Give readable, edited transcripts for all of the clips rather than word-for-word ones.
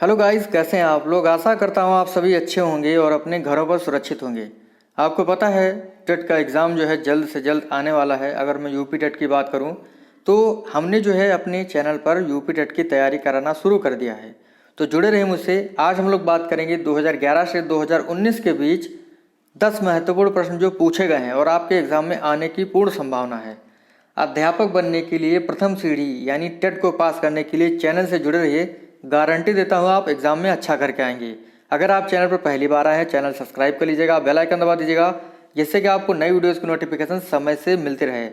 Hello guys, कैसे हैं आप लोग। आशा करता हूँ आप सभी अच्छे होंगे और अपने घरों पर सुरक्षित होंगे। आपको पता है टेट का एग्ज़ाम जो है जल्द से जल्द आने वाला है। अगर मैं यूपी टेट की बात करूँ तो हमने जो है अपने चैनल पर यूपी टेट की तैयारी कराना शुरू कर दिया है, तो जुड़े रहिए मुझसे। आज हम लोग बात करेंगे 2011 से 2019 के बीच 10 महत्वपूर्ण प्रश्न जो पूछे गए हैं और आपके एग्ज़ाम में आने की पूर्ण संभावना है। अध्यापक बनने के लिए प्रथम सीढ़ी यानी टेट को पास करने के लिए चैनल से जुड़े रहिए। गारंटी देता हूँ आप एग्जाम में अच्छा करके आएंगे। अगर आप चैनल पर पहली बार आए हैं, चैनल सब्सक्राइब कर लीजिएगा, बेल आइकन दबा दीजिएगा, जिससे कि आपको नई वीडियोस की नोटिफिकेशन समय से मिलते रहे।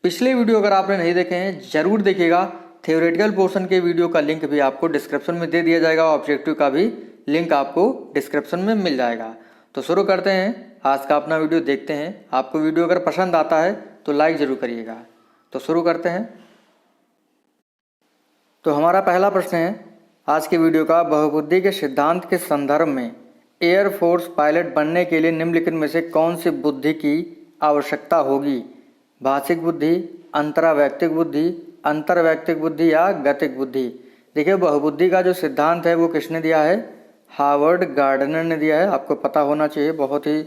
पिछले वीडियो अगर आपने नहीं देखे हैं जरूर देखिएगा। थ्योरेटिकल पोर्शन के वीडियो का लिंक भी आपको डिस्क्रिप्शन में दे दिया जाएगा, ऑब्जेक्टिव का भी लिंक आपको डिस्क्रिप्शन में मिल जाएगा। तो शुरू करते हैं आज का अपना वीडियो, देखते हैं। आपको वीडियो अगर पसंद आता है तो लाइक ज़रूर करिएगा। तो शुरू करते हैं। तो हमारा पहला प्रश्न है आज के वीडियो का, बहुबुद्धि के सिद्धांत के संदर्भ में एयरफोर्स पायलट बनने के लिए निम्नलिखित में से कौन सी बुद्धि की आवश्यकता होगी? भाषिक बुद्धि, अंतरावैयक्तिक बुद्धि, अंतर्वैयक्तिक बुद्धि या गतिक बुद्धि। देखिए, बहुबुद्धि का जो सिद्धांत है वो किसने दिया है? हार्वर्ड गार्डनर ने दिया है। आपको पता होना चाहिए, बहुत ही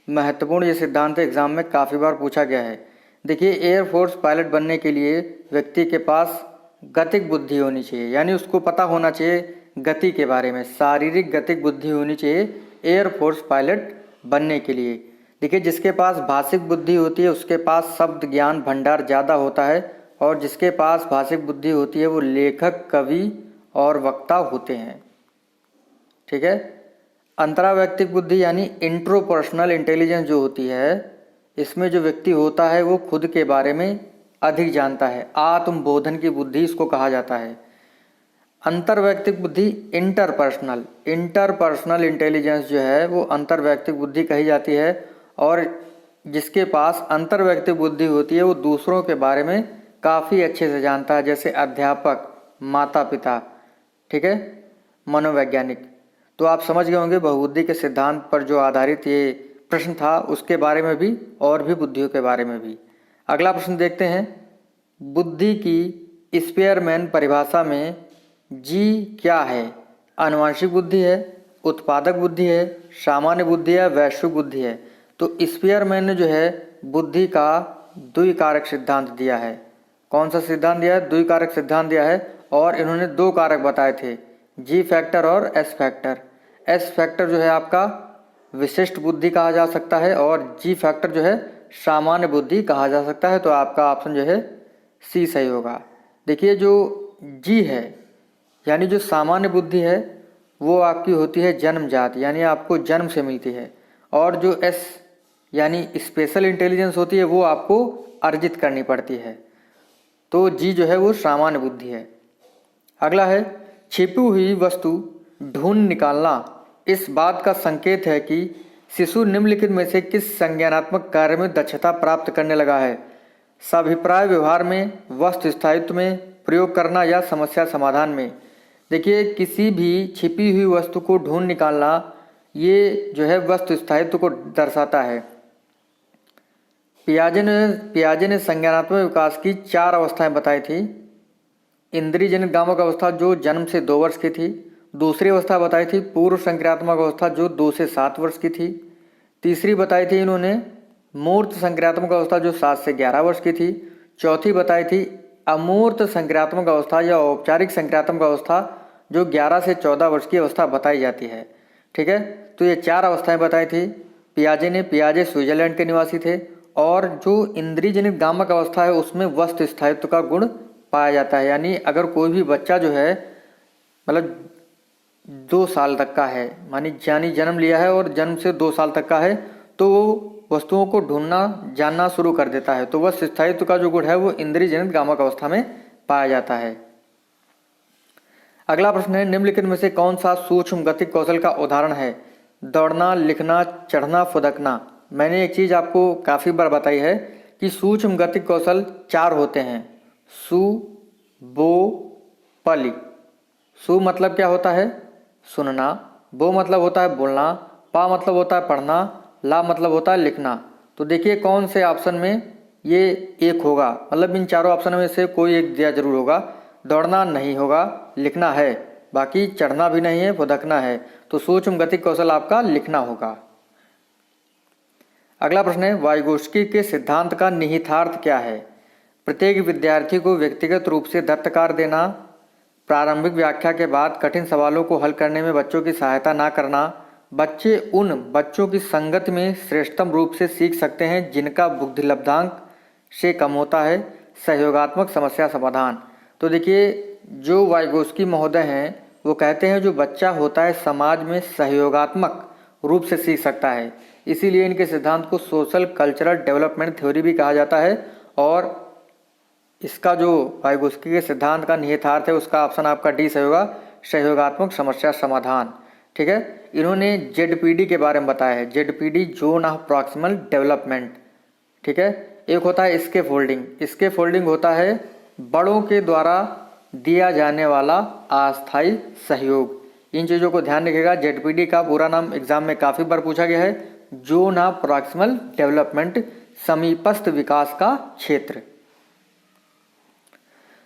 महत्वपूर्ण ये सिद्धांत एग्जाम में काफ़ी बार पूछा गया है। देखिए, एयरफोर्स पायलट बनने के लिए व्यक्ति के पास गतिक बुद्धि होनी चाहिए, यानी उसको पता होना चाहिए गति के बारे में। शारीरिक गतिक बुद्धि होनी चाहिए एयरफोर्स पायलट बनने के लिए। देखिए, जिसके पास भाषिक बुद्धि होती है उसके पास शब्द ज्ञान भंडार ज़्यादा होता है, और जिसके पास भाषिक बुद्धि होती है वो लेखक, कवि और वक्ता होते हैं। ठीक है। अंतरावैयक्तिक बुद्धि यानी इंट्रोपर्सनल इंटेलिजेंस जो होती है, इसमें जो व्यक्ति होता है वो खुद के बारे में अधिक जानता है। आत्मबोधन की बुद्धि इसको कहा जाता है। अंतर्वैयक्तिक बुद्धि इंटरपर्सनल इंटेलिजेंस जो है वो अंतर्वैयक्तिक बुद्धि कही जाती है, और जिसके पास अंतर्वैयक्तिक बुद्धि होती है वो दूसरों के बारे में काफ़ी अच्छे से जानता है, जैसे अध्यापक, माता पिता, ठीक है, मनोवैज्ञानिक। तो आप समझ गए होंगे बहुबुद्धि के सिद्धांत पर जो आधारित ये प्रश्न था उसके बारे में भी और भी बुद्धियों के बारे में भी। अगला प्रश्न देखते हैं। बुद्धि की स्पेयरमैन परिभाषा में जी क्या है? आनुवंशिक बुद्धि है, उत्पादक बुद्धि है, सामान्य बुद्धि है, वैश्विक बुद्धि है। तो स्पेयरमैन ने जो है बुद्धि का द्विकारक सिद्धांत दिया है। कौन सा सिद्धांत दिया है? द्विकारक सिद्धांत दिया है, और इन्होंने दो कारक बताए थे, जी फैक्टर और एस फैक्टर। एस फैक्टर जो है आपका विशिष्ट बुद्धि कहा जा सकता है, और जी फैक्टर जो है सामान्य बुद्धि कहा जा सकता है। तो आपका ऑप्शन जो है सी सही होगा। देखिए, जो जी है यानी जो सामान्य बुद्धि है वो आपकी होती है जन्मजात, यानी आपको जन्म से मिलती है, और जो एस यानी स्पेशल इंटेलिजेंस होती है वो आपको अर्जित करनी पड़ती है। तो जी जो है वो सामान्य बुद्धि है। अगला है, छिपी हुई वस्तु ढूंढ निकालना इस बात का संकेत है कि शिशु निम्नलिखित में से किस संज्ञानात्मक कार्य में दक्षता प्राप्त करने लगा है? साभिप्राय व्यवहार में, वस्तु स्थायित्व में, प्रयोग करना या समस्या समाधान में। देखिए, किसी भी छिपी हुई वस्तु को ढूंढ निकालना ये जो है वस्तु स्थायित्व को दर्शाता है। पियाजे ने संज्ञानात्मक विकास की 4 अवस्थाएं बताई थी। इंद्रिय जनित गामक अवस्था जो जन्म से 2 वर्ष की थी, दूसरी अवस्था बताई थी पूर्व संक्रियात्मक अवस्था जो 2 से 7 वर्ष की थी, तीसरी बताई थी इन्होंने मूर्त संक्रियात्मक अवस्था जो 7 से 11 वर्ष की थी, चौथी बताई थी अमूर्त संक्रियात्मक अवस्था या औपचारिक संक्रियात्मक अवस्था जो 11 से 14 वर्ष की अवस्था बताई जाती है। ठीक है, तो ये 4 अवस्थाएं बताई थी पियाजे ने। पियाजे स्विट्जरलैंड के निवासी थे, और जो इंद्रिय जनित गामक अवस्था है उसमें वस्तु स्थायित्व का गुण पाया जाता है। यानी अगर कोई भी बच्चा जो है मतलब 2 साल तक का है, यानी जन्म लिया है और जन्म से 2 साल तक का है, तो वो वस्तुओं को ढूंढना जानना शुरू कर देता है। तो वह स्थायित्व का जो गुण है वो इंद्रिय जनित गामक अवस्था में पाया जाता है। अगला प्रश्न है, निम्नलिखित में से कौन सा सूक्ष्म गतिक कौशल का उदाहरण है? दौड़ना, लिखना, चढ़ना, फुदकना। मैंने एक चीज आपको काफी बार बताई है कि सूक्ष्म गतिक कौशल 4 होते हैं, सु, बो, पली। सु मतलब क्या होता है? सुनना। बो मतलब होता है बोलना। पा मतलब होता है पढ़ना। ला मतलब होता है लिखना। तो देखिए कौन से ऑप्शन में ये एक होगा, मतलब इन चारों ऑप्शन में से कोई एक दिया जरूर होगा। दौड़ना नहीं होगा, लिखना है, बाकी चढ़ना भी नहीं है, फुदकना है। तो सूक्ष्म गति कौशल आपका लिखना होगा। अगला प्रश्न है, वाइगोत्स्की के सिद्धांत का निहितार्थ क्या है? प्रत्येक विद्यार्थी को व्यक्तिगत रूप से दत्त कार्य देना, प्रारंभिक व्याख्या के बाद कठिन सवालों को हल करने में बच्चों की सहायता ना करना, बच्चे उन बच्चों की संगत में श्रेष्ठतम रूप से सीख सकते हैं जिनका बुद्धि लब्धांक से कम होता है, सहयोगात्मक समस्या समाधान। तो देखिए, जो वाइगोत्स्की महोदय हैं वो कहते हैं जो बच्चा होता है समाज में सहयोगात्मक रूप से सीख सकता है, इसीलिए इनके सिद्धांत को सोशल कल्चरल डेवलपमेंट थ्योरी भी कहा जाता है। और इसका जो वाइगोत्स्की के सिद्धांत का निहितार्थ है उसका ऑप्शन आपका डी सही होगा, सहयोगात्मक समस्या समाधान। ठीक है, इन्होंने जेडपीडी के बारे में बताया है, ZPD zone of proximal development. ठीक है, एक होता है स्केफोल्डिंग होता है बड़ों के द्वारा दिया जाने वाला अस्थायी सहयोग। इन चीज़ों को ध्यान रखिएगा। जेडपीडी का पूरा नाम एग्जाम में काफ़ी बार पूछा गया है, जोन ऑफ प्रॉक्सिमल डेवलपमेंट, समीपस्थ विकास का क्षेत्र।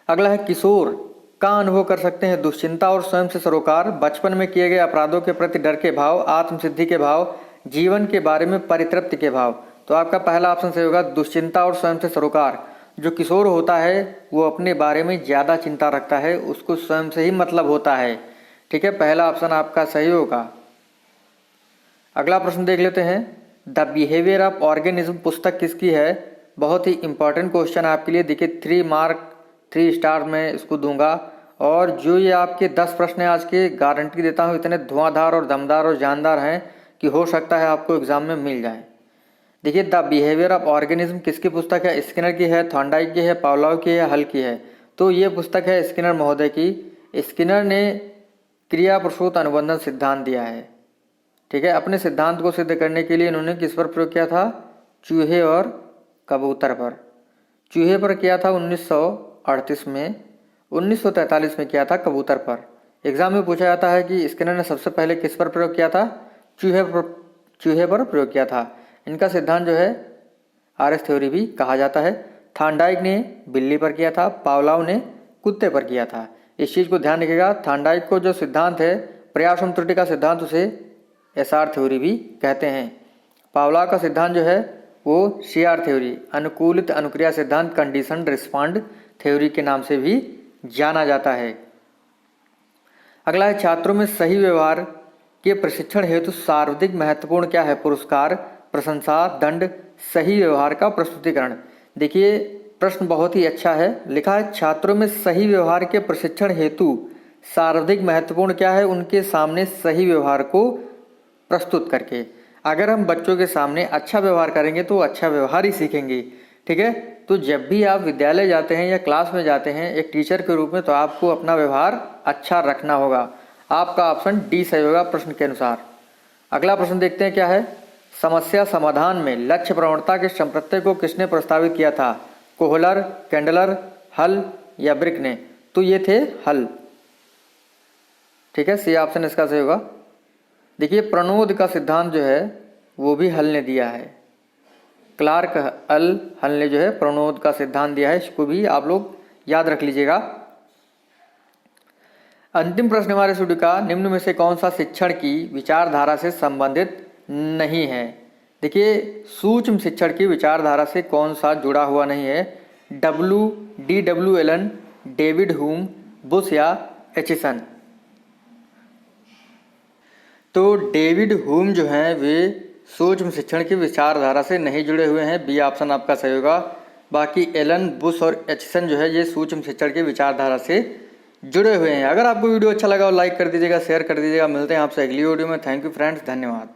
अगला है, किशोर का अनुभव कर सकते हैं दुश्चिंता और स्वयं से सरोकार, बचपन में किए गए अपराधों के प्रति डर के भाव, आत्मसिद्धि के भाव, जीवन के बारे में परितृप्ति के भाव। तो आपका पहला ऑप्शन सही होगा, दुश्चिंता और स्वयं से सरोकार। जो किशोर होता है वो अपने बारे में ज़्यादा चिंता रखता है, उसको स्वयं से ही मतलब होता है। ठीक है, पहला ऑप्शन आपका सही होगा। अगला प्रश्न देख लेते हैं, द बिहेवियर ऑफ ऑर्गेनिज्म पुस्तक किसकी है? बहुत ही इंपॉर्टेंट क्वेश्चन आपके लिए। देखिए 3 मार्क 3 स्टार में इसको दूंगा। और जो ये आपके 10 प्रश्न हैं आज के, गारंटी देता हूँ इतने धुआंधार और दमदार और जानदार हैं कि हो सकता है आपको एग्जाम में मिल जाए। देखिए, द बिहेवियर ऑफ ऑर्गेनिज्म किसकी पुस्तक है? स्किनर की है, थॉर्नडाइक की है, पावलोव की है, हल की है। तो ये पुस्तक है स्किनर महोदय की। स्किनर ने क्रिया प्रसूत अनुबंधन सिद्धांत दिया है। ठीक है, अपने सिद्धांत को सिद्ध करने के लिए इन्होंने किस पर प्रयोग किया था? चूहे और कबूतर पर। चूहे पर किया था 1938 में, 1943 में किया था कबूतर पर। एग्जाम में पूछा जाता है कि स्किनर ने सबसे पहले किस पर प्रयोग किया था? चूहे पर प्रयोग किया था। इनका सिद्धांत जो है आरएस थ्योरी भी कहा जाता है। थॉर्नडाइक ने बिल्ली पर किया था, पावलोव ने कुत्ते पर किया था। इस चीज़ को ध्यान रखिएगा। थॉर्नडाइक को जो सिद्धांत है प्रयास एवं त्रुटि का सिद्धांत, उसे एसआर थ्योरी भी कहते हैं। पावलोव का सिद्धांत जो है वो सीआर थ्योरी, अनुकूलित अनुक्रिया सिद्धांत, कंडीशनड रिस्पॉन्ड थ्योरी के नाम से भी जाना जाता है। अगला है, छात्रों में सही व्यवहार के प्रशिक्षण हेतु सर्वाधिक महत्वपूर्ण क्या है? पुरस्कार, प्रशंसा, दंड, सही व्यवहार का प्रस्तुतिकरण। देखिए, प्रश्न बहुत ही अच्छा है। लिखा है, छात्रों में सही व्यवहार के प्रशिक्षण हेतु सर्वाधिक महत्वपूर्ण क्या है? उनके सामने सही व्यवहार को प्रस्तुत करके। अगर हम बच्चों के सामने अच्छा व्यवहार करेंगे तो अच्छा व्यवहार ही सीखेंगे। ठीक है, तो जब भी आप विद्यालय जाते हैं या क्लास में जाते हैं एक टीचर के रूप में, तो आपको अपना व्यवहार अच्छा रखना होगा। आपका ऑप्शन डी सही होगा प्रश्न के अनुसार। अगला प्रश्न देखते हैं क्या है। समस्या समाधान में लक्ष्य प्रवणता के संप्रत्यय को किसने प्रस्तावित किया था? कोहलर, कैंडलर, हल या ब्रिक ने? तो ये थे हल। ठीक है, सी ऑप्शन इसका सही होगा। देखिए, प्रणोद का सिद्धांत जो है वो भी हल ने दिया है। क्लार्क हल ने जो है प्रणोद का सिद्धांत दिया है। इसको भी आप लोग याद रख लीजिएगा। अंतिम प्रश्न हमारे वीडियो का, निम्न में से कौन सा शिक्षण की विचारधारा से संबंधित नहीं है? देखिए, सूक्ष्म शिक्षण की विचारधारा से कौन सा जुड़ा हुआ नहीं है? W Allen, David Hume, Bush या एचिसन? तो डेविड ह्यूम जो हैं वे सूक्ष्म शिक्षण की विचारधारा से नहीं जुड़े हुए हैं। बी ऑप्शन आपका सही होगा। बाकी एलन, बुश और एचिसन जो है ये सूक्ष्म शिक्षण की विचारधारा से जुड़े हुए हैं। अगर आपको वीडियो अच्छा लगा तो लाइक कर दीजिएगा, शेयर कर दीजिएगा। मिलते हैं आपसे अगली वीडियो में। थैंक यू फ्रेंड्स, धन्यवाद।